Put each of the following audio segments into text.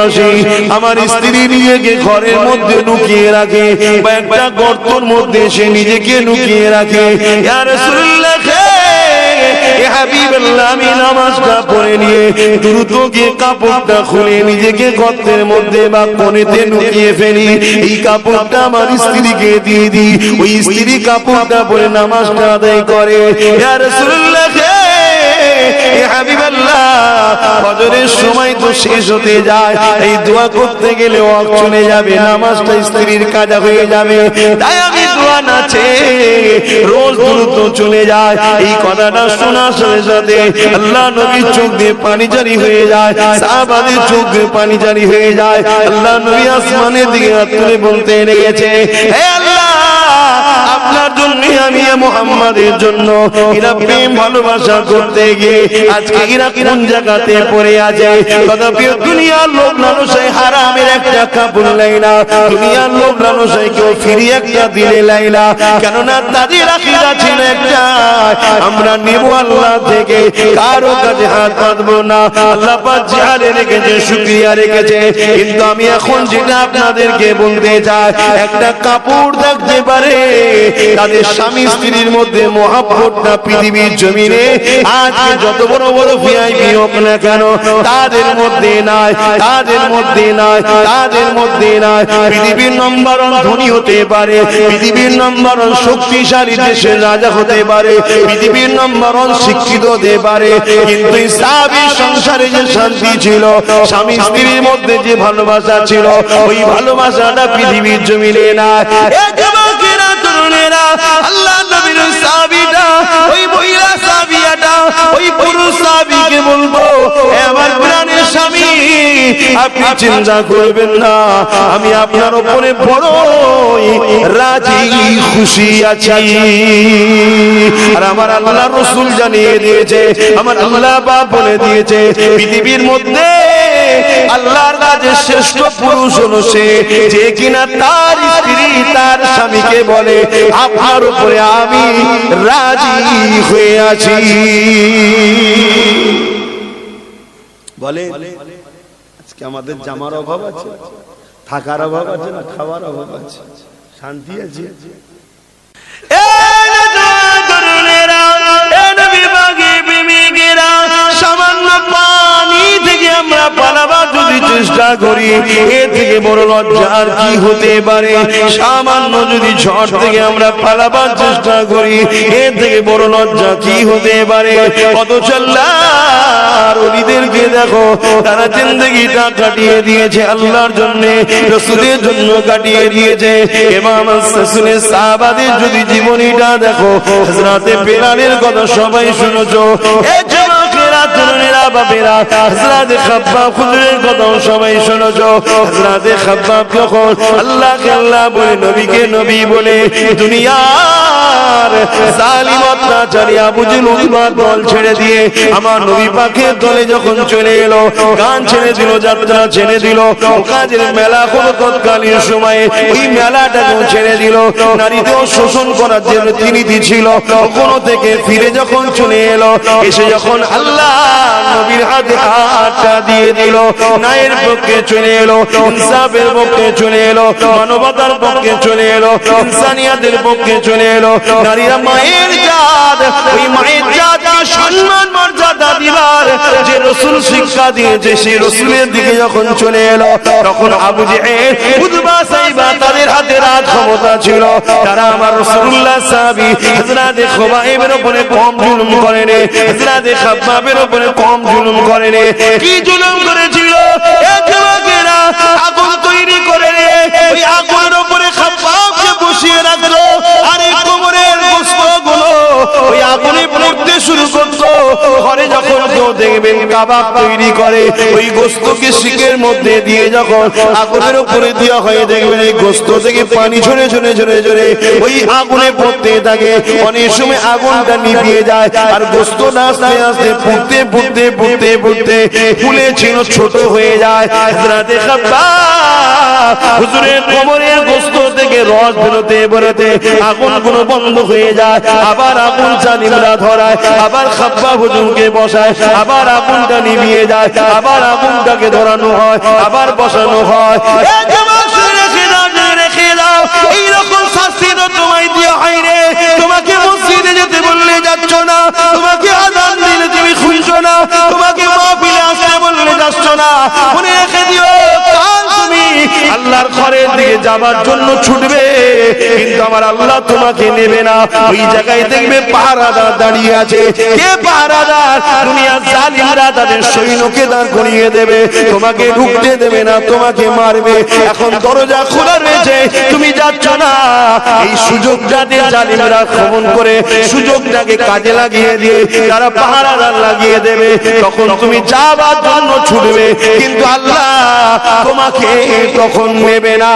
আসি, আমার স্ত্রী নিজেকে ঘরের মধ্যে লুকিয়ে রাখে বা একটা গর্তের মধ্যে সে নিজেকে লুকিয়ে রাখে। ইয়া রাসূলুল্লাহ, এ হাবিবাল্লাহ, আমি নামাজটা পড়ে নিয়ে দ্রুত গিয়ে কাপড়টা খুলে নিজেকে গর্তের মধ্যে বা কোণেতে লুকিয়ে ফেলি। এই কাপড়টা আমার স্ত্রীকে দিয়ে দিই, ওই স্ত্রী কাপড়টা পরে নামাজটা আদায় করে। ইয়া রাসূলুল্লাহ, এ হাবিবাল্লাহ, ফজরের সময় তো শেষ হতে যায়, এই দোয়া করতে গেলে ওয়াক্ত চলে যাবে, নামাজটা স্ত্রীর কাজা হয়ে যাবে। তাই আমি দোয়া নাচে রোজ দ্রুত চলে যায়। এই কথাটা শোনার সাথে সাথে আল্লাহ নবীর চোখ দিয়ে পানি জারি হয়ে যায়, সাহাবাদের চোখ দিয়ে পানি জারি হয়ে যায়। আল্লাহ নবী আসমানের দিকে হাত তুলে বলতে লেগেছে, হে আল্লাহ, আপনার জন্য আমি মুহাম্মাদের জন্য এরা প্রেম ভালোবাসা করতে গিয়ে আজকে এরা কোন জায়গাতে পড়ে আছে। তথাপি দুনিয়ার লোক লালসায় হারামের একটা কাপড় লাই না, দুনিয়ার লোক লালসায় কেউ ফিরি একটা দিলে লাই না, কেননা তাদের আকীদা ছিল একটা, আমরা নেব আল্লাহ থেকে, কারো কাছে হাত পাতবো না। আল্লাহ পাক জিহারে রেখেছে, শুকরিয়া রেখেছে। কিন্তু আমি এখন যেটা আপনাদেরকে বলতে চাই, একটা কাপড় থাকতে পারে, তাদের স্বামী স্ত্রীর মধ্যে মহব্বতটা পৃথিবীর জমিনে আজকে যত বড় বড় ভিআইপি হোক না কেন, তাদের মধ্যে নাই, তাদের মধ্যে নাই, তাদের মধ্যে নাই। পৃথিবীর নম্বর ওয়ান ধনী হতে পারে, পৃথিবীর নম্বর ওয়ান শক্তিশালী দেশের রাজা হতে পারে, পৃথিবীর নম্বর ওয়ান শিক্ষিত হতে পারে, কিন্তু ইসলামী সংসারে যে শান্তি ছিল, স্বামী স্ত্রীর মধ্যে যে ভালোবাসা ছিল, ওই ভালোবাসাটা পৃথিবীর জমিনে নাই। আল্লাহ নবীর সাহাবীটা, ওই মহিলা সাহাবীটা, ওই পুরুষ সাহাবীকে বলবো, আমার প্রাণের স্বামী, আপনি চিন্তা করবেন না, আমি আপনার উপরে বড়ই রাজি খুশি আছি। আর আমার আল্লাহ রাসূল জানিয়ে দিয়েছে, আমার আল্লাহ পাক বলে দিয়েছে, পৃথিবীর মধ্যে আল্লাহর কাছে শ্রেষ্ঠ পুরুষ হলো সে, যে কিনা তার স্ত্রী তার স্বামীকে বলে, আপনার উপরে আমি রাজি হয়ে আছি। বলে আজকে আমাদের জামার অভাব আছে, থাকার অভাব আছে না, খাওয়ার অভাব আছে, শান্তি আছে? সামান্য পানি থেকে আমরা পালাবার যদি চেষ্টা করি, এর থেকে বড় লজ্জা আর কি হতে পারে? সামান্য যদি ঝড় থেকে আমরা পালাবার চেষ্টা করি, এর থেকে বড় লজ্জা কি হতে পারে? অথচ আল্লাহর ওলিদেরকে দেখো, তারা জিন্দেগিটা কাটিয়ে দিয়েছে আল্লাহর জন্য, রাসূলের জন্য কাটিয়ে দিয়েছে। ইমাম রাসূলের সাহাবাদের যদি জীবনীটা দেখো, হযরতে বেলালের কথা সবাই শুনেছো, এই যুবকেরা, তরুণেরা, বাবেরা, হযরতে খাব্বাব হুজুরের কথা সবাই শুনেছো। হযরতে খাব্বাব যখন আল্লাহকে আল্লাহ বলে, নবীকে নবী বলে, দুনিয়ার জালিম অত্যাচারী আবু জেহেল উতবা দল ছেড়ে দিয়ে আমার নবী পাকের দলে যখন চলে এলো, গান ছেড়ে দিল, যাত্রা ছেড়ে দিল, কাজের মেলা হলো তৎকালীন সময়ে, ওই মেলাটাকেও ছেড়ে দিল, নারীদেরও শোষণ করার জন্য নীতি ছিল। কোনো থেকে ফিরে যখন চলে এলো, এসে যখন আল্লাহ নবীর হাতে হাতটা দিয়ে দিল, ন্যায়ের পক্ষে চলে এলো, ইনসাফের পক্ষে চলে এলো, মানবতার পক্ষে চলে এলো, ইনসানিয়াতের পক্ষে চলে এলো। নারীরা মায়ের জাত, ওই মায়ের জাতকে সম্মান মর্যাদা দিবার যে রাসূল শিক্ষা দিয়েছে, সেই রাসূলের দিকে যখন চলে এলো, তখন আবু জেহেল, উতবা, সাইবা, তাদের হাতে রাজ ক্ষমতা ছিল। তারা আমার রাসূলুল্লাহ সাহাবী হযরতে খুবাইবের উপরে কম জুলুম করেনি, হযরতে খাব্বাবের উপরে কম জুলুম করেনি। কি জুলুম করেছিল? এই যুবকেরা আগুন তৈরি করে ওই আগুনের উপরে খাব্বাবকে বসিয়ে রাখলো, আর এই কোমরের গোশতগুলো ওই আগুনে পুড়তে শুরু করতো। ঘরে যখন কেউ দেখবেন কাবাব তৈরি করে, ওই গোশতকে শিকের মধ্যে দিয়ে যখন আগুনের উপরে দেওয়া হয়, দেখবেন এই গোশত থেকে পানি ঝরে ঝরে ঝরে ঝরে ওই আগুনে পড়তে থাকে। অনেক সময় আগুনটা নিভিয়ে যায়, আর গোশতটা আস্তে আস্তে পুড়তে পুড়তে পুড়তে পুড়তে ফুলে ছিল ছোট হয়ে যায়। হযরতে খাব্বাব হুজুরের কোমরের গোশত থেকে রস বেরোতে বেরোতে আগুনগুলো বন্ধ হয়ে যায়, আবার আগুন জালিমরা ধরায়, আবার খাব্বা হুজুরকে বসায়, আবার আগুনটা নিভিয়ে যায়, আবার আগুনটাকে ধরানো হয়, আবার বসানো হয়। এইরকম শাস্তি তো তোমায় দিয়ে হয় রে। তোমাকে মসজিদে যেতে বললে যাচ্ছ না, তোমাকে আযান দিলে তুমি শুনছো না, তোমাকে মাহফিলে আসতে বললে যাচ্ছ না। মনে রেখে দিও, কাল তুমি আল্লাহর ঘরের দিকে যাবার জন্য ছুটবে, কিন্তু আমার আল্লাহ তোমাকে নেবে না। ওই জায়গায় দেখবে পাহারাদার দাঁড়িয়ে আছে। কে পাহারাদার? দুনিয়ার জালিমরা তাদের সৈন্যকে দাঁড় করিয়ে দেবে, তোমাকে ঢুকতে দেবে না, তোমাকে মারবে। এখন দরজা খোলা রয়েছে, তুমি যাচ্ছ না। এই সুযোগটাতে জালিমরা খমন করে সুযোগটাকে কাজে লাগিয়ে দিয়ে তারা পাহারাদার লাগিয়ে দেবে, তখন তুমি যাবার জন্য ছুটবে, কিন্তু আল্লাহ তোমাকে তখন নেবে না।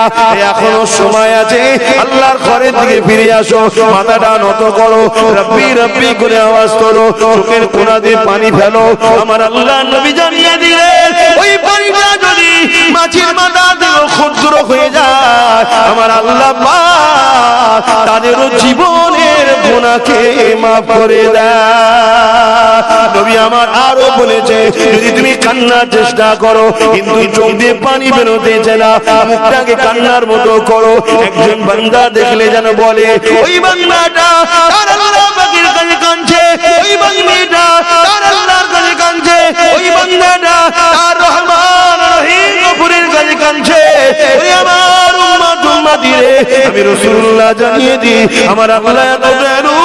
এখনো সময় আছে, আল্লাহর ঘরের দিকে ফিরে আসো, মাথাটা নত করো, রব্বি রব্বি করে আওয়াজ করো, চোখের কোণা দিয়ে পানি ফেলো। আমার আল্লাহ নবী জানিয়ে দিলেন, ওই পানিটা যদি মাছের মাথা দিয়েও ক্ষুদ্র হয়ে যায়, আমার আল্লাহ পাক তাদেরও জীবনের গুনাহকে মাফ করে দেয়। নবী আমার আরো বলেছে, যদি তুমি কান্নার চেষ্টা করো কিন্তু চোখ দিয়ে পানি বেরোতেছে না, মুখটাকে কান্নার মতো করো। একজন বান্দা দেখলে যেন বলে, ওই বান্দাটা তার আল্লাহ পাকের কাছে কাঁদছে, ওই বান্দাটা তার আল্লাহর কাছে কাঁদছে, ওই বান্দাটা তার রহমান রহিম গফুরের কাছে কাঁদছে। ওই আমার উম্মত উম্মতি রে, আমি রাসূলুল্লাহ জানিয়ে দিই, আমার আল্লাহ এত দয়ালু,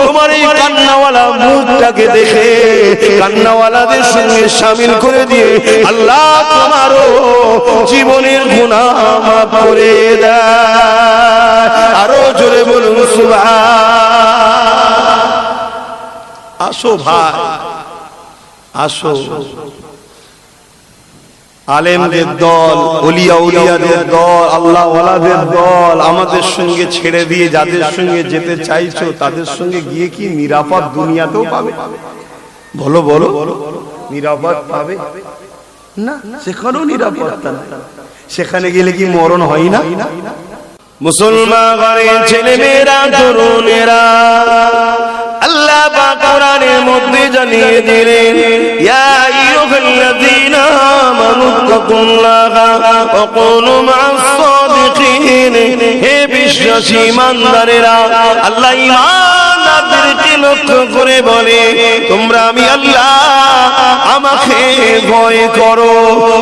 তোমার এই কান্নাওয়ালা মুখটাকে দেখে কান্নাওয়ালাদের সঙ্গে শামিল করে দিয়ে আল্লাহ তোমারও জীবনের গুনাহ মাফ করে দেয়। আরো জোরে বলুন সুবহান। আসো ভাই, আসো। আলেমদের দল, ওলিয়া উলিয়াদের দল, আল্লাহ ওয়ালাদের দল আমাদের সঙ্গে ছেড়ে দিয়ে যাদের সঙ্গে যেতে চাইছো তাদের সঙ্গে গিয়ে কি নিরাপদ দুনিয়াতেও পাবে? বলো বলো, নিরাপদ পাবে না? সেখানেও নিরাপত্তা নেই। সেখানে গেলে কি মরণ হয় না? মুসলমান ঘরের ছেলে মেয়েরা, তরুণেরা, আল্লাহ পাক কোরআনের মধ্যে জানিয়ে দিলেন, ইয়া আইয়ুহাল্লাযীনা আমানু তাকুল্লাহা ওয়া কুনু মা'আস সাদিকিন। হে বিশ্বাসী ইমানদারেরা, আল্লাহ ইমানদারদেরকে লক্ষ্য করে বলে, তোমরা আমি আল্লাহ আমাকে ভয় করো।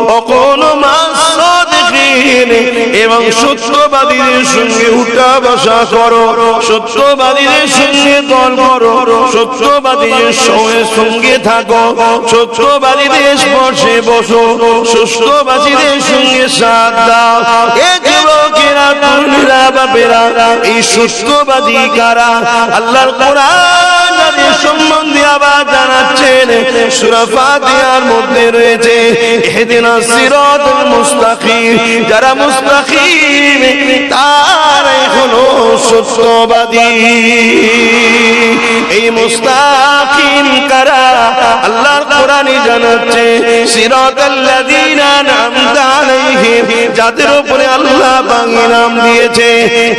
ওয়া কুনু মা'আস সাদিকিন, এবং সত্যবাদীদের সঙ্গে উঠা বসা করো, সত্যবাদীদের সঙ্গে দল করো, সত্যবাদীদের সঙ্গে থাকো, সত্যবাদীদের স্পর্শে বসো, সত্যবাদীদের সঙ্গে সাথ দাও। এ যুবকেরা, তরুণেরা, বাপেরা, এই সত্যবাদী কারা? আল্লাহর কোরআন যাদের সম্বন্ধে আবার জানাচ্ছেন, সূরা ফাতিহার মধ্যে রয়েছে, ইহদিনাস সিরাতাল মুস্তাকিম। যারা মুস্তাকিম তারাই হলো সত্যবাদী। এই মুস্তাকিম কারা? আল্লাহর কোরআনে জানাচ্ছে, সিরাতাল্লাযীনা আন'আমতা আলাইহিম, যাদের উপরে আল্লাহ পাক ইনাম দিয়েছে।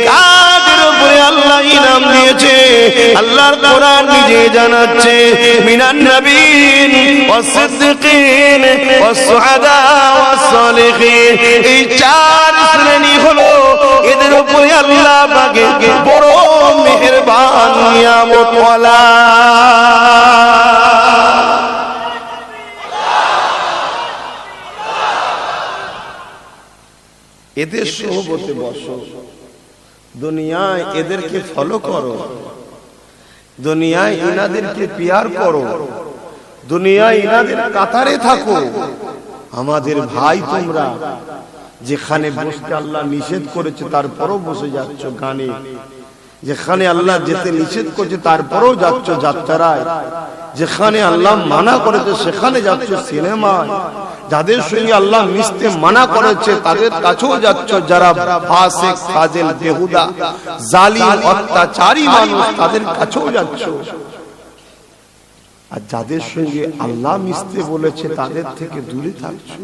কাদের উপরে আল্লাহ ইনাম দিয়েছে? আল্লাহর কোরআন নিজে জানাচ্ছে, মিনান নবিয়্যিন ওয়াস সিদ্দিকিন ওয়াস শুহাদা ওয়াস সালিহিন। এই চার শ্রেণী হলো, এদের উপরে আল্লাহ পাকের বড় মেহেরবান নিয়ামত ওয়ালা। এদের সোহবতে বসো, দুনিয়ায় এদেরকে ফলো করো, দুনিয়ায় ইনাদেরকে পিয়ার করো, দুনিয়ায় ইনাদের কাতারে থাকো। আমাদের ভাই তোমরা, যেখানে বসতে আল্লাহ নিষেধ করেছে তারপরও বসে যাচ্ছ গানে, যেখানে আল্লাহ যেতে নিষেধ করেছে তারপরও যাচ্ছ যাত্রায়, যেখানে আল্লাহ মানা করেছে সেখানে যাচ্ছ সিনেমায়, যাদের সঙ্গে আল্লাহ মিশতে মানা করেছে তাদের কাছেও যাচ্ছ, যারা ফাসিক, ফাজিল, বেহুদা, জালিম, অত্যাচারী মানুষ তাদের কাছেও যাচ্ছ। আর যাদের সঙ্গে আল্লাহ মিশতে বলেছে তাদের থেকে দূরে থাকছো।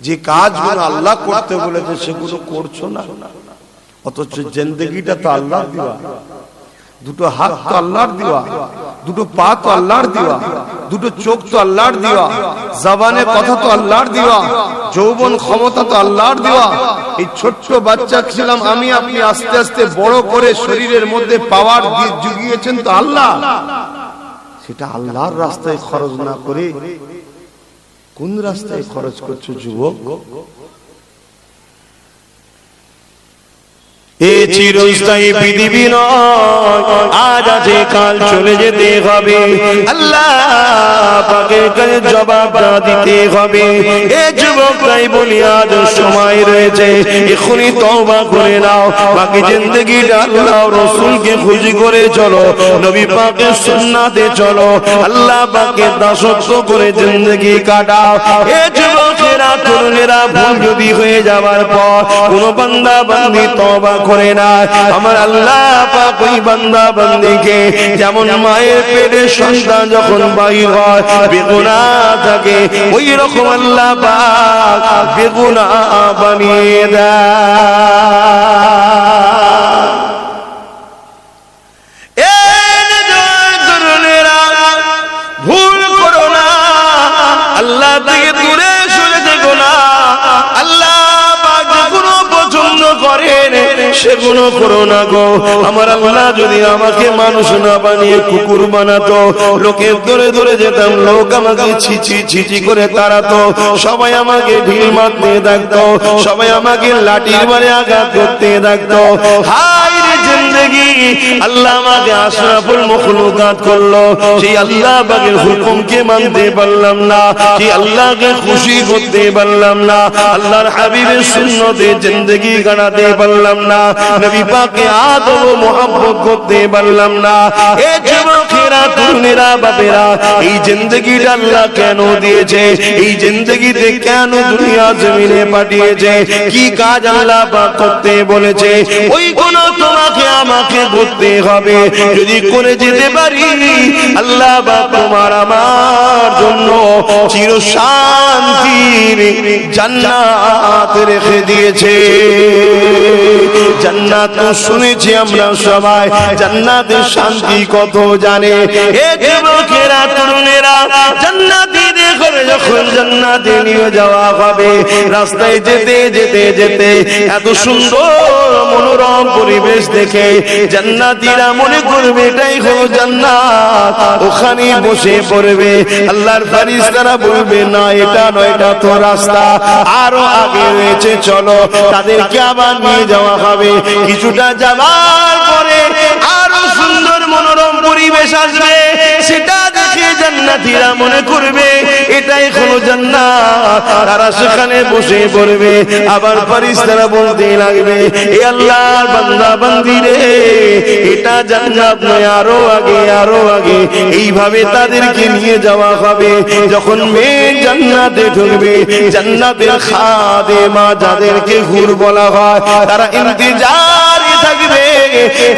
যে কাজগুলো আল্লাহ করতে বলেছে সেগুলো করছো না, অথচ জিন্দেগিটা তো আল্লাহর দেওয়া, দুটো হাত তো আল্লাহর দেওয়া, দুটো পা তো আল্লাহর দেওয়া, দুটো চোখ তো আল্লাহর দেওয়া, জবানে কথা তো আল্লাহর দেওয়া, যৌবন ক্ষমতা তো আল্লাহর দেওয়া। এই ছোট্ট বাচ্চা ছিলাম আমি, আপনি আস্তে আস্তে বড় করে শরীরের মধ্যে পাওয়ার দিয়ে জুগিয়েছেন তো আল্লাহ। সেটা আল্লাহর রাস্তায় খরচ না করে কোন রাস্তায় খরচ করছো যুবক? এ চিরস্থায়ী পৃথিবী নয়, আজ আছে কাল চলে যেতে হবে, আল্লাহ পাকের কাছে জবাব দিতে হবে। এ যুবকরাই বলি আজ সময় রয়েছে, এখনই তওবা করে নাও, বাকি জিন্দেগিটা আল্লাহ রাসূলকে খুশি করে চলো, নবী পাকের সুন্নাতে চলো, আল্লাহ পাকের দাসত্ব করে জিন্দেগি কাটাও। এ যুবকেরা তরুণেরা ভুল যদি হয়ে যাওয়ার পর কোন বান্দা বান্দি তওবা করে না, আমার আল্লাহ পাক ওই বান্দা বান্দিকে যেমন মায়ের পেটে সন্তান যখন বাহির হয় বেগুনাহ থাকে, ওই রকম আল্লাহ পাক বেগুনাহ বানিয়ে দেয়। ভুল করো না, আল্লাহ থেকে দূরে সরে যেও না, আল্লাহ পছন্দ করেন সেগুলো করো না গো। আমার আল্লাহ যদি আমাকে মানুষ না বানিয়ে কুকুর বানাতো, লোকের ধরে ধরে যেতাম, লোক আমাকে ছিচি ছিচি করে তাড়াতো, সবাই আমাকে ঢিল মারতে থাকতো, সবাই আমাকে লাঠির মারে আঘাত করতে থাকতো। হায় রে জিন্দেগি, আল্লাহ আমাকে আশরাফুল মখলুকাত করলো, সেই আল্লাহ পাকের হুকুমকে মানতে পারলাম না, সেই আল্লাহকে খুশি করতে পারলাম না, আল্লাহর হাবিবের সুন্নতে জিন্দেগি কাটাতে পারলাম না, নবী পাককে আদব ও মুহাব্বত করতে পারলাম না। এ যুবকেরা তরুণেরা বাপেরা, এই জিন্দেগিটা আল্লাহ কেন দিয়েছে? এই জিন্দেগিতে কেন দুনিয়া জমিনে পাঠিয়েছে? কি কাজ আল্লাহ পাক করতে বলেছে? ওই কোন তোমাকে আমাকে করতে হবে, যদি করে যেতে পারি আল্লাহ পাক তোমার আমার জন্য চির শান্তির জান্নাত রেখে দিয়েছে। জান্নাত শুনেছি আমরা সবাই, জান্নাতের শান্তি কত জানে। এ যুবকেরা তরুণেরা, জান্নাতি দেখো যখন জান্নাতে নিয়ে যাওয়া হবে, রাস্তায় যেতে যেতে যেতে এত সুন্দর মনোরম পরিবেশ দেখে জান্নাতীরা মনে করবে এটাই হলো জান্নাত, ওখানে বসে পড়বে। আল্লাহর ফেরেশতারা বলবে না এটা নয়, এটা তো রাস্তা আরো আগে রয়েছে, চলো। তাদেরকে আবার নিয়ে যাওয়া হবে। কিছুটা যাওয়ার পরে আরো সুন্দর মনোরম পরিবেশ আসবে, সেটা দেখে জান্নাতীরা মনে করবে এটাই হলো জান্নাত, তারা সেখানে বসে পড়বে। আবার ফেরেশতারা বলতে লাগবে এ আল্লাহর বান্দা বান্দি রে, এটা জান্নাত নয়, আরো আগে আরো আগে। এইভাবে তাদেরকে নিয়ে যাওয়া হবে। যখন মেয়ে জান্নাতে ঢুকবে, জান্নাতের খাদেমা যাদেরকে হুর বলা হয়, তারা ইন্তজারে থাকবে,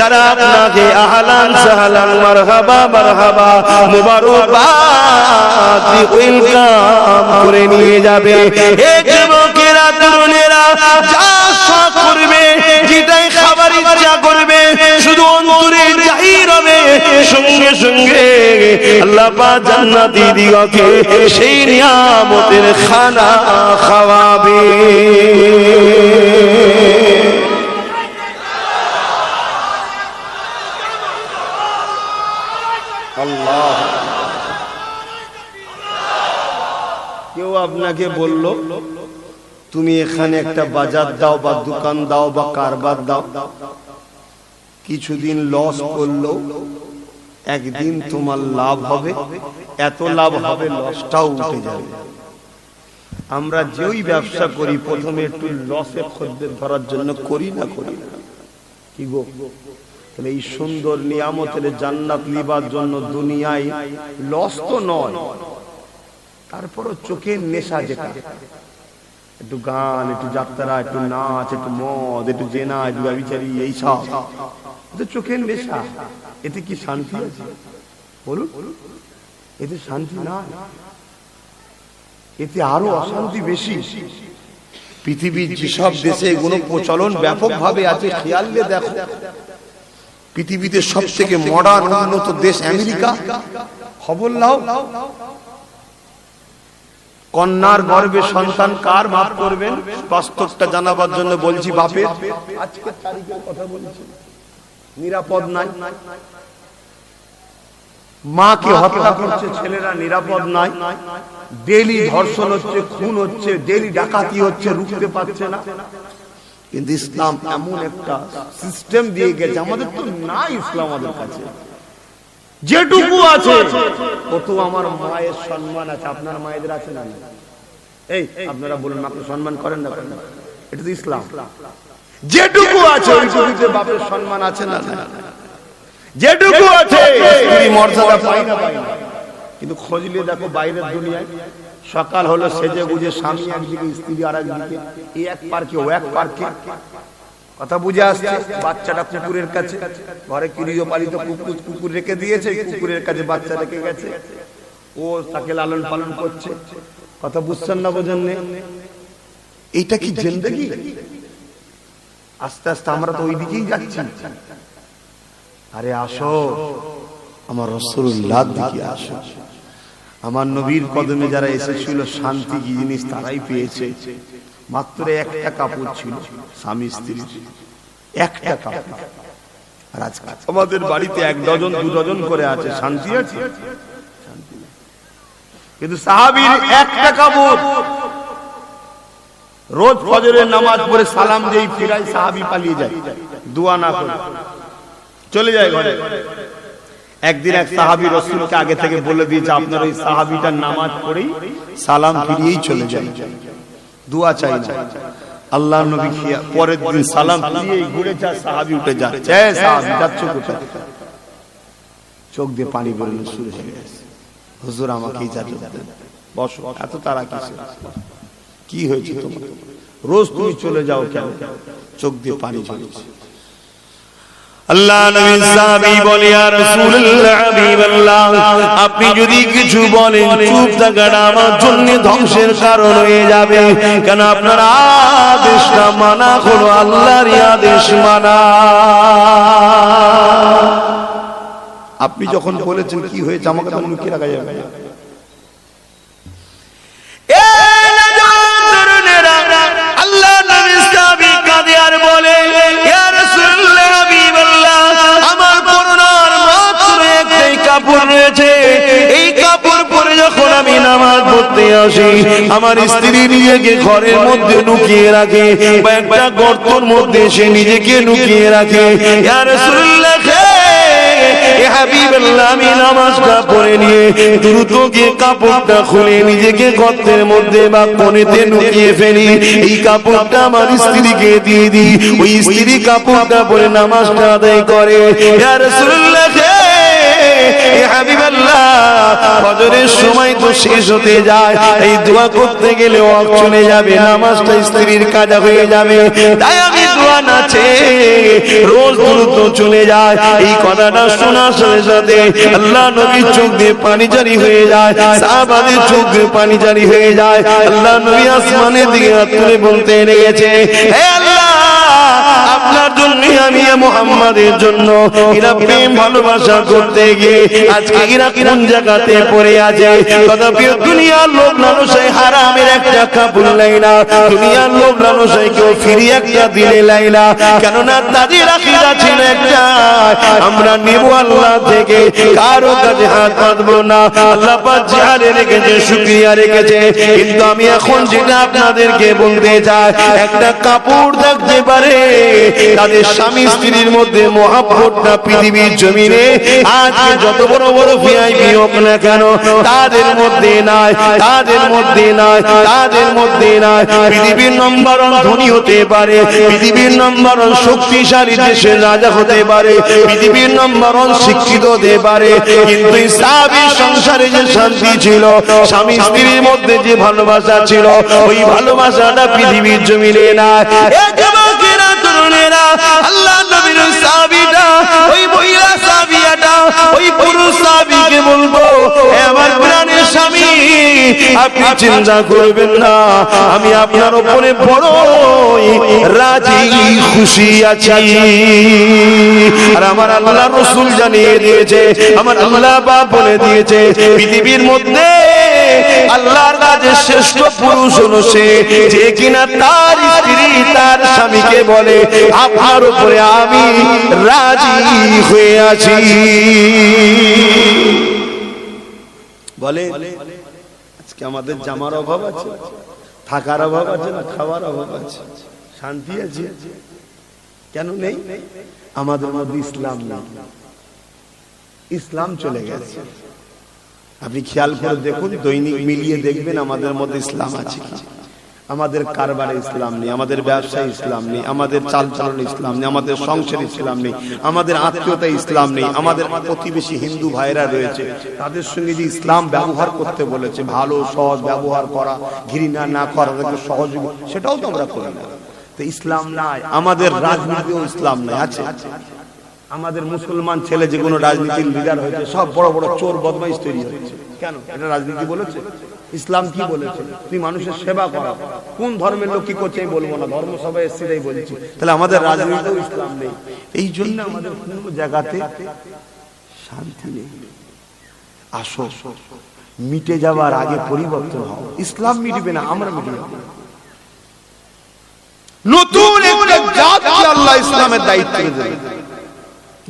তারা আপনাকে আহলান সাহলান মারহাবা মারহাবা মুবারকবাদ ওয়েলকাম করে নিয়ে যাবে। এ যুবকেরা তরুণেরা যা শখ করবে, যেটাই খাবার ইচ্ছা করবে, শুধু অন্তরে জাহির হবে, সঙ্গে সঙ্গে আল্লাহ পাক জান্নাতি দিগকে সেই নিয়ামতের খানা খাওয়াবে। আল্লাহ, কেউ আপনাকে বলল তুমি এখানে একটা বাজার দাও বা দোকান দাও বা কারবার দাও, কিছুদিন লস করলো, একদিন তোমার লাভ হবে, এত লাভ হবে লসটাও উঠে যাবে। আমরা যেই ব্যবসা করি প্রথমে একটু লসে খদ্দের ধরার জন্য করি না কি গো? তাহলে এই সুন্দর নিয়ামতের জান্নাত লিবার জন্য দুনিয়ায় লস তো নয়, তারপরও চোখের নেশা, যেটা একটু গান, একটু যাত্রা, একটু নাচ, একটু মদ, একটু জেনা, একটু ব্যভিচারী, এই সব চোখের নেশা। এতে কি শান্তি আছে বলুন? এতে শান্তি না, এতে আরো অশান্তি বেশি। পৃথিবীর যেসব দেশে এগুলো প্রচলন ব্যাপকভাবে আছে, খেয়াল দিয়ে দেখো, পৃথিবীতে সব থেকে মডার্ন উন্নত দেশ আমেরিকা। খবর নাও, কন্যার গর্ভে সন্তান কার মাফ করবেন, বাস্তবটা জানাবার জন্য বলছি। বাপের আজকের তারিখের কথা বলছি, নিরাপদ নাই, মাকে হত্যা করছে ছেলেরা, নিরাপদ নাই, ডেইলি ধর্ষণ হচ্ছে, খুন হচ্ছে, ডেইলি ডাকাতি হচ্ছে, রুখতে পারছে না। কিন্তু ইসলাম এমন একটা সিস্টেম দিয়ে গেছে, আমাদের তো নাই ইসলাম, আমাদের কাছে যেটুকু আছে কত আমার মায়ের সম্মান আছে। আপনার মায়েদের আছে না? এই আপনারা বলুন, আপনি সম্মান করেন না? করেন না? এটা তো ইসলাম। যেটুকু আছে ওইটুকুতে বাপের সম্মান আছে না? যেটুকু আছে স্ত্রী মর্যাদা পাই না? পাই না। কিন্তু খোঁজলে দেখো বাইরের দুনিয়ায়, সকাল হলো সেজে বুঝে স্বামী একদিকে স্ত্রী আর একদিকে, এই এক পার্কে ও এক পার্কে, কথা বুঝে আসছে। বাচ্চাটা কুকুরের কাছে, ঘরে গৃহপালিত কুকুর রেখে দিয়েছে, কুকুরের কাছে বাচ্চা রেখে গেছে, ও তাকে লালন পালন করছে। কথা বুঝছেন না? বোঝেন না? এইটা কি জিন্দেগি? আস্তে আস্তে আমরা তো ওই দিকেই যাচ্ছি। আরে আসো আমার রাসূলুল্লাহর দিকে আসো। আমার নবীর কদমে যারা এসেছিল শান্তি কি জিনিস তারাই পেয়েছে। মাত্র একটা কাপড় ছিল স্বামী স্ত্রীর, একটা কাপড়। আর আজকে আমাদের বাড়িতে 1 ডজন 2 ডজন করে আছে, শান্তি আছে? কিন্তু সাহাবীর একটা কাপড়, রোজ ফজরের নামাজ পড়ে সালাম দেই ফিরাই, সাহাবী পালিয়ে যায়, দোয়া না করে চলে যায় ঘরে। একদিন এক সাহাবী রাসূলকে আগে থেকে বলে দিয়েছে, আপনার ওই সাহাবীটার নামাজ পড়েই সালাম ফিরিয়েই চলে যায়, দোয়া চাই না। আল্লাহর নবী পরের দিন সালাম ফিরিয়েই ঘুরে যায়, সাহাবী উঠে যাচ্ছে, এই সাহাবী যাচ্ছ কোথায়? চোখ দিয়ে পানি বেরোনো শুরু হয়ে গেছে। হুজুর আমাকে ইজাজত দেন, বসো। এত তারা কি হয়েছে তোমার? রোজ তুমি চলে যাও কেন? চোখ দিয়ে পানি ঝরছে। আল্লাহ নবী সাহাবী বলে, ইয়া রাসূলুল্লাহ, হাবিবাল্লাহ, আপনি যদি কিছু বলেন চুপ থাকাটা আমার জন্য ধ্বংসের কারণ হয়ে যাবে। কেন আপনার আদেশটা মানা হলো আল্লাহর আদেশ মানা। আপনি যখন বলেছেন কি হয়েছে আমাকে তো লুকিয়ে রাখা যাবে না। আল্লাহ নবী সাহাবী কাঁদে আর বলে, ইয়া রাসূলুল্লাহ, হাবিবাল্লাহ, আমার পরনার মাত্র একটাই কাপড় রয়েছে। এই কাপড় পরে যখন আমি নামাজ পড়তে আসি, আমার স্ত্রী নিজেকে ঘরের মধ্যে লুকিয়ে রাখে, বা একটা গর্তের মধ্যে সে নিজেকে লুকিয়ে রাখে। ইয়া রাসূলুল্লাহ, হাবিবাল্লাহ, আমি নামাজটা পড়ে নিয়ে দ্রুত গিয়ে কাপড়টা খুলে নিজেকে গর্তের মধ্যে বা কোণেতে লুকিয়ে ফেলি। এই কাপড়টা আমার স্ত্রীকে দিয়ে দিই, ওই স্ত্রী কাপড়টা পরে নামাজটা আদায় করে। ইয়া রাসূলুল্লাহ, হাবিবাল্লাহ, ফজরের সময় তো শেষ হতে যায়, এই দোয়া করতে গেলে ওয়াক্ত চলে যাবে, নামাজটা স্ত্রীর কাজা হয়ে যাবে। তাই আমি দোয়া না চেয়ে রোজ দ্রুত চলে যায়। এই কথাটা শোনার সাথে সাথে আল্লাহ নবীর চোখ দিয়ে পানি জারি হয়ে যায়, সাহাবাদের চোখ দিয়ে পানি জারি হয়ে যায়। আল্লাহ নবী আসমানের দিকে হাত তুলে বলতে লেগেছে, হে আল্লাহ, আপনার জন্য আমি মুহাম্মাদের জন্য এরা প্রেম ভালোবাসা করতে গিয়ে আজকে এরা কোন জায়গাতে পড়ে আছে। তথাপি দুনিয়ার লোভ লালসায় হারামের একটা কাপড় লাই না, দুনিয়ার লোভ লালসায় কেউ ফিরি একটা দিলে লাই না। কেননা তাদের আকীদা ছিল একটা, আমরা নেব আল্লাহ থেকে, কারো কাছে হাত পাতবো না। আল্লাহ পাক জানে রেখেছে, শুকরিয়া রেখেছে। কিন্তু আমি এখন যেটা আপনাদেরকে বলতে চাই, একটা কাপড় থাকতে পারে, তাদের স্বামী স্ত্রীর মধ্যে মহব্বতটা পৃথিবীর জমিনে আজকে যত বড় বড় ভিআইপি হোক না কেন তাদের মধ্যে নাই, তাদের মধ্যে নাই, তাদের মধ্যে নাই। পৃথিবীর নম্বর 1 ধনী হতে পারে, পৃথিবীর নম্বর 1 শক্তিশালী দেশের রাজা হতে পারে, পৃথিবীর নম্বর 1 শিক্ষিত হতে পারে, কিন্তু সাহাবী সংসারে যে শান্তি ছিল, স্বামী স্ত্রীর মধ্যে যে ভালোবাসা ছিল, ওই ভালোবাসাটা পৃথিবীর জমিনে নাই। আল্লাহ নবীর সাহাবীটা, ওই মহিলা সাহাবিয়াটা ওই পুরুষ সাহাবীকে বলবো, হে আমার প্রাণের স্বামী, আপনি চিন্তা করবেন না, আমি আপনার উপরে বড়ই রাজি খুশি আছি। আর আমার আল্লাহ রাসূল জানিয়ে দিয়েছে, আমার আল্লাহ পাক বলে দিয়েছে, পৃথিবীর মধ্যে আল্লাহর কাছে শ্রেষ্ঠ পুরুষ হলো সে, যে কিনা তার স্ত্রী তার স্বামীকে বলে, আপনার উপরে আমি রাজি হয়ে আছি। বলে আজকে আমাদের জামার অভাব আছে, থাকার অভাব আছে, না খাওয়ার অভাব আছে, শান্তি আছে? কেন নেই? আমাদের মধ্যে ইসলাম নেই, ইসলাম চলে গেছে। আপনি খেয়াল করে দেখুন, দৈনিক মিলিয়ে দেখবেন আমাদের মধ্যে ইসলাম আছে কি। আমাদের কারবারে ইসলাম নেই, আমাদের ব্যবসায় ইসলাম নেই, আমাদের চালচলন ইসলাম নেই, আমাদের সংসার ইসলাম নেই, আমাদের আত্মীয়তা ইসলাম নেই, আমাদের প্রতিবেশী হিন্দু ভাইরা রয়েছে, তাদের সঙ্গে যে ইসলাম ব্যবহার করতে বলেছে, ভালো সহজ ব্যবহার করা, ঘৃণা না করা, তাদেরকে সহযোগী, সেটাও তো আমরা করি না। তো ইসলাম নাই। আমাদের রাজনীতিও ইসলাম নাই, আছে? আমাদের মুসলমান ছেলে যে কোনো রাজনীতির লিডার হয়েছে, সব বড় বড় চোর বদমাইশ তৈরি হয়েছে। কেন? এটা রাজনীতি বলেছে? ইসলাম কি বলেছে? তুমি মানুষের সেবা করো। কোন ধর্মের লোক কি করছে আমি বলবো না, ধর্ম সবাই এসেই বলছি। তাহলে আমাদের রাজনীতিও ইসলাম নেই। এই জন্য আমাদের কোন জায়গাতে শান্তি নেই। আসো, মিটে যাওয়ার আগে পরিবর্তন হও। ইসলাম মিটবে না, আমরা মিটে যাব। নতুন একটা জাতকে আল্লাহ ইসলামের দায়িত্ব দেবে।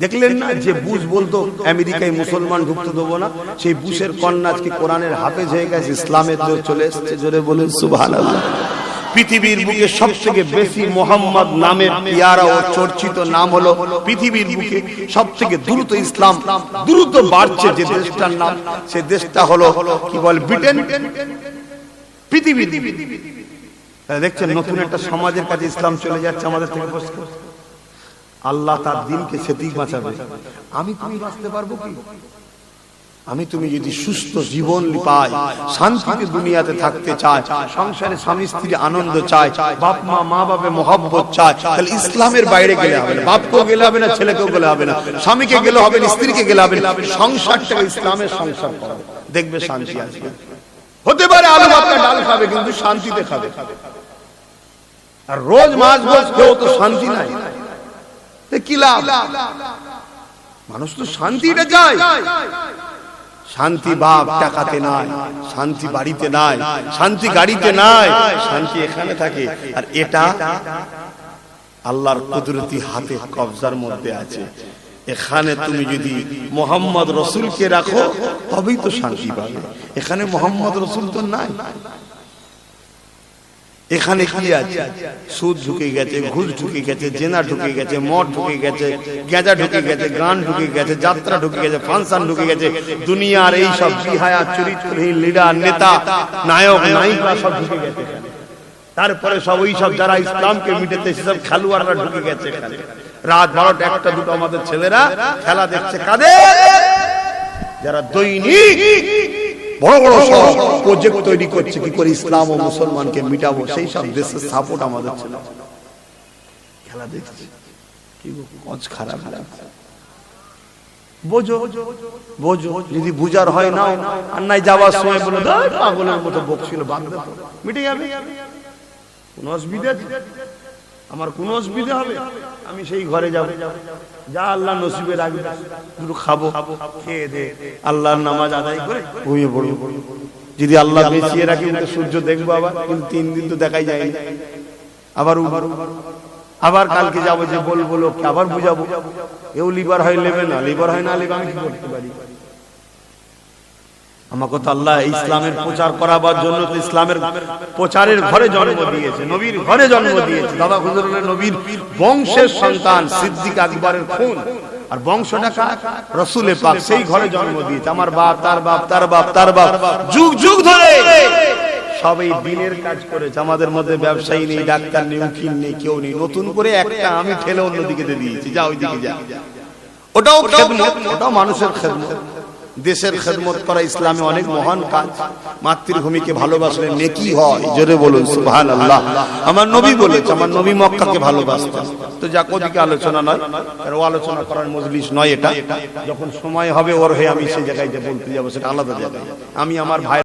দেখলেন না যে বুশ বলতো আমেরিকায় মুসলমান ঢুকতে দেবো না, সেই বুশের কন্যা আজকে কোরআনের হাফেজ হয়ে গেছে, ইসলামের দৌড় চলে এসেছে। জোরে বলেন সুবহানাল্লাহ। পৃথিবীর বুকে সবথেকে বেশি মোহাম্মদ নামের পিয়ারা ও চর্চিত নাম হলো, পৃথিবীর বুকে সবথেকে দ্রুত ইসলাম দ্রুত বাড়ছে যে দেশটার নাম, সেই দেশটা হলো কি বলে ব্রিটেন। পৃথিবীর দেখছেন নতুন একটা সমাজের কাছে ইসলাম চলে যাচ্ছে আমাদের থেকে। আল্লাহ তার দিনকে সেদিক বাঁচাবে। আমি তুমি বাঁচতে পারবো কি? আমি তুমি যদি সুস্থ জীবন পাই, শান্তিতে দুনিয়াতে থাকতে চাই, সংসারে স্বামী স্ত্রী আনন্দ চাই, বাপ মা মা বাপে মহব্বত চাই, তাহলে ইসলামের বাইরে গেলে হবে না। বাপকেও গেলে হবে না, ছেলেকেও গেলে হবে না, স্বামীকে গেলে হবে না, স্ত্রীকে গেলে হবে না। সংসারটাকে ইসলামের সংসার করো, দেখবে শান্তি আসবে। হতে পারে আলু ভাতটা ডাল খাবে, কিন্তু শান্তিতে খাবে। আর রোজ মাছ মাছ খেয়েও তো শান্তি নাই, কি লাভ? মানুষ তো শান্তিটা চায়। শান্তি বাপ টাকাতে নাই, শান্তি বাড়িতে নাই, শান্তি গাড়িতে নাই, শান্তি এখানে থাকে। আর এটা আল্লাহর কুদরতি হাতে কবজার মধ্যে আছে। এখানে তুমি যদি মোহাম্মদ রসুলকে রাখো তবেই তো শান্তি পাবে। এখানে মোহাম্মদ রসুল তো নাই। এখানে কি আছে? সুদ ঢুকে গেছে, ঘুষ ঢুকে গেছে, জেনা ঢুকে গেছে, মদ ঢুকে গেছে, গেঁজা ঢুকে গেছে, গান ঢুকে গেছে, যাত্রা ঢুকে গেছে, ফাংশন ঢুকে গেছে। দুনিয়ার এই সব বিহায়া চরিত্রহীন লিডার, নেতা, নায়ক, নায়িকা সব ঢুকে গেছে। তারপরে সব ওই সব যারা ইসলামকে মিটাতে সেসব খেলোয়াড়রা ঢুকে গেছে এখানে। রাত 12টা 1টা 2টা আমাদের ছেলেরা খেলা দেখছে। কাদের? যারা দৈনিক বড় বড় সব প্রজেক্ট তৈরি করছে কি করে ইসলাম ও মুসলমানকে মিটাবো, সেই সব দেশের সাপোর্ট আমাদের ছিল। খেলা দেখছে কি কজ খারাপ লাগছে। বোঝো বোঝো, যদি বুঝার হয় না আর নাই যাওয়ার সময় বলে দাও পাগলের মতো বকছিল, বাদ দাও, মিটে যাবে। কোন অসুবিধা? আমার কোন অসুবিধা হবে? আমি সেই ঘরে যাব, যা আল্লাহ নসিবে রাখবে, দুটো খাবো, খেয়ে দে আল্লাহর নামাজ আদায় করে ঘুমিয়ে পড়বো। যদি আল্লাহ বেঁচিয়ে রাখি সূর্য দেখবো আবার, কিন্তু 3 দিন তো দেখাই যায়নি। আবার কালকে যাবো, যে বলবো লোককে আবার বুঝাবো। এও লিভার হয় নেবে না, লিভার হয় না লিভার, আমি কি করতে পারি? আমাকে তো আল্লাহ ইসলামের প্রচার করাবার জন্য তো ইসলামের প্রচারের ঘরে জন্ম দিয়েছে, নবীর ঘরে জন্ম দিয়েছে। দাদা হুজুরের নবীর বংশের সন্তান সিদ্দিক আকবরের খুন, আর বংশটা কার? রাসূলে পাক, সেই ঘরে জন্ম দিয়েছে। আমার বাপ, তার বাপ, তার বাপ, তার বাপ, যুগ যুগ ধরে সবাই দিনের কাজ করেছে। আমাদের মধ্যে ব্যবসায়ী নেই, ডাক্তার নেই, উকিল নেই, কেউ নেই। নতুন করে একটা আমি ঠেলে অন্যদিকে দিয়ে দিয়েছি, যা ওইদিকে যা। ওটাও খেদমত, ওটাও মানুষের খেদমত। দেশের খেদমত করা ইসলামে অনেক মহান কাজ। মাতৃভূমিকে ভালোবাসলে নেকি হয়, জোরে বলুন সুবহানাল্লাহ। আমার নবী বলেছে, আমার নবী মক্কাকে ভালোবাসতেন। তো যাক, ওদিকে আলোচনা নয়, আর ও আলোচনা করার মজলিস নয় এটা। যখন সময় হবে ওর হয়ে আমি সেই জায়গায় যে বলতে যাবো সেটা আলাদা জায়গায়। আমি আমার ভাই